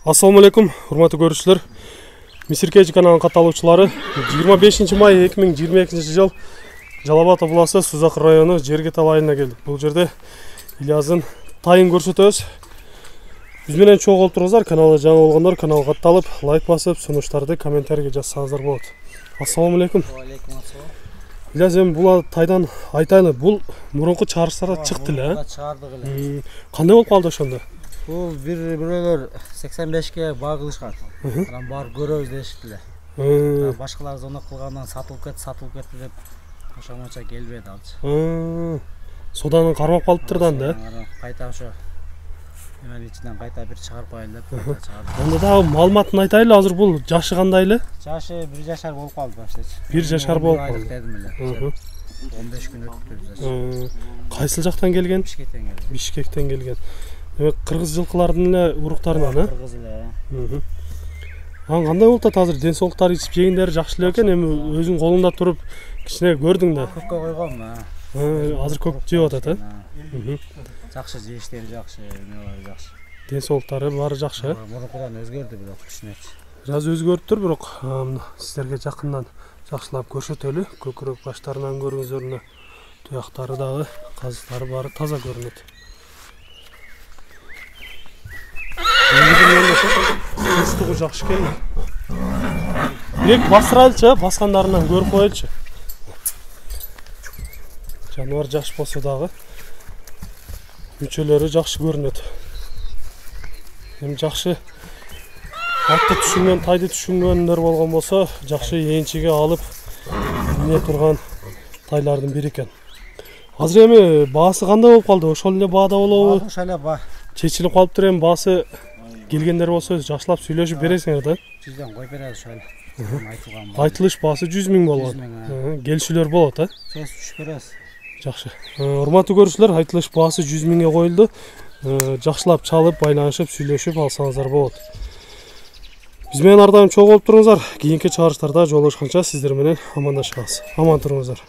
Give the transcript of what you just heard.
Assalamu alaikum, урматтуу көрүүчүлөр. Мисиркеч каналынын катталуучулары 25 май 2022 жыл Жалал Абад областы Сузакыр району Жергетал айылына келдик. Бул жерде Ильяздын тайын көрсөтөбүз. Биз менен чогуу олтуруңуздар, каналга жаңы болгондор каналга катталып, лайк басып, сунуштарды комментарийге жазсаңыздар болот. Ассаламу алейкум. Алейкум ассалам. Ильяз, эми бул тайдан айтайлы, бул мурунку чыгарыштарда чыкты эле, Чыгардык эле. Кандай болуп калды ошондо? Бул бирөөлөр 85ке баа кылышкан. Анан бар көрөбүз дешти эле. Башкалар зона кылгандан сатылып кетти деп ошоңоча келбеди алчы. Содан кармап калыптыр да анда. Кайта ошо эмен ичинен кайта бир чыгарып коелу деп чыгардык. Анда дагы маалыматын айтайлы, азыр бул жашы кандай эле? Жашы 1 жашар болуп калды баштачы. 1 жашар болуп калды. Дедим эле. 15 күн өттү. Кайсыл жактан келген? Бишкектен келген. Бишкектен келген. Демек кыргыз жылкылардын эле уруктарынан, Кыргыз эле. Анан кандай болуп атат азыр? Ден соолуктары, ичип жегендери жакшы эле экен. Эми өзүң колуңда туруп кичине көрдүң да. Көккө койгом. Азыр көк жеп атат, э? Жакшы жештери жакшы, эмелери жакшы. Ден соолуктары баары жакшы, э? Мурункудан өзгөрдү бирок түшүнөт. Бир аз өзгөрүптүр, бирок сиздерге жакындан жакшылап көрсөтөлү. Көкүрөк баштарынан көрүңүздөр, мына туяктары дагы, казыктары баары таза көрүнөт. Ыстыгы жакшы экен. Бирек бастырайлычы, баскандарынан көрүп коелучу. Жаныбар жакшы болсо дагы мүчөлөрү жакшы көрүнөт. Эми жакшы атты түшүнгөн, тайды түшүнгөндөр болгон болсо, жакшы ээрчиге алып эмне турган тайлардын бири экен. Азыр эми баасы кандай болуп калды? Ошол эле баада болобу? Ошол эле баа. Чечилип калыптыр, эми баасы келгендер болсо жакшылап сүйлөшүп бересиңер да. 100дөн коюп беребиз ошол. Айтылган баа. Айтылыш баасы 100 000 болгон. Келишүүлөр болот, э? Сөз түшүп беребиз. Жакшы. Урматтуу көрүүчүлөр, айтылыш баасы 100 000ге коюлду. Жакшылап чалып, байланышып, сүйлөшүп алсаңыздар болот. Биз менен ар дайым чогуу болуп туруңуздар. Кийинки чыгарыштарда жолугушканча сиздер менен амандашабыз. Аман туруңуздар.